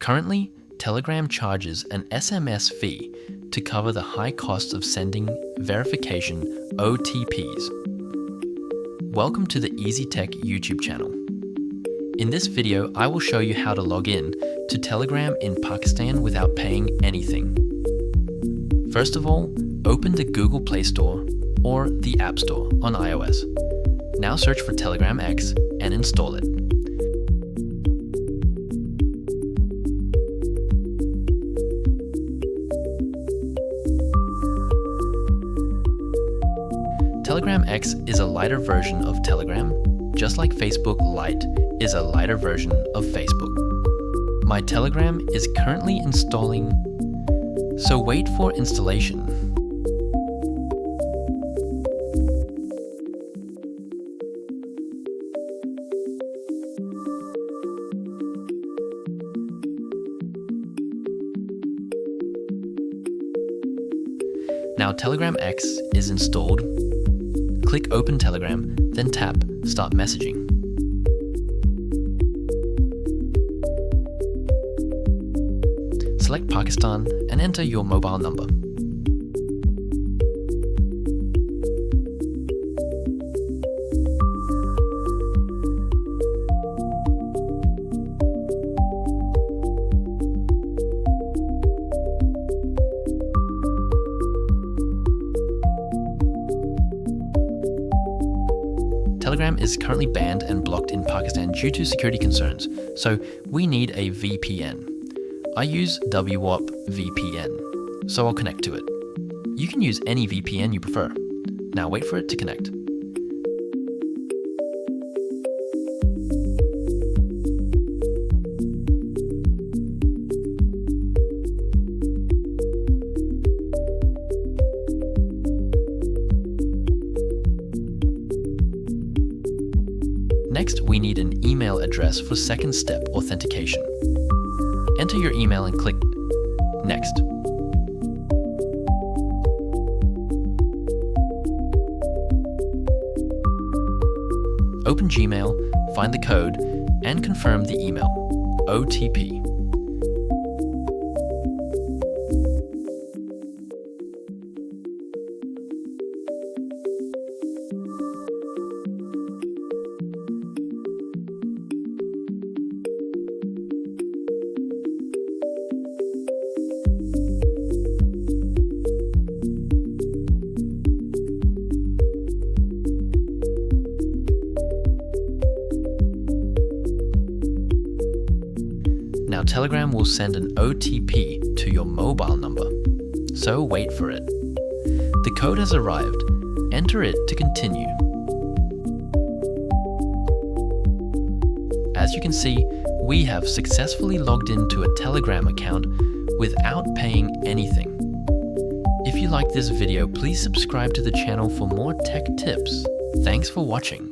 Currently, Telegram charges an SMS fee to cover the high costs of sending verification OTPs. Welcome to the EazyTech YouTube channel. In this video, I will show you how to log in to Telegram in Pakistan without paying anything. First of all, open the Google Play Store or the App Store on iOS. Now search for Telegram X and install it. Telegram X is a lighter version of Telegram, just like Facebook Lite is a lighter version of Facebook. My Telegram is currently installing, so wait for installation. Now Telegram X is installed. Click Open Telegram, then tap Start Messaging. Select Pakistan and enter your mobile number. Telegram is currently banned and blocked in Pakistan due to security concerns, so we need a VPN. I use WWAP VPN, so I'll connect to it. You can use any VPN you prefer. Now wait for it to connect. Next, we need an email address for second step authentication. Enter your email and click Next. Open Gmail, find the code, and confirm the email, OTP. Now Telegram will send an OTP to your mobile number, so wait for it. The code has arrived. Enter it to continue. As you can see, we have successfully logged into a Telegram account without paying anything. If you like this video, please subscribe to the channel for more tech tips. Thanks for watching.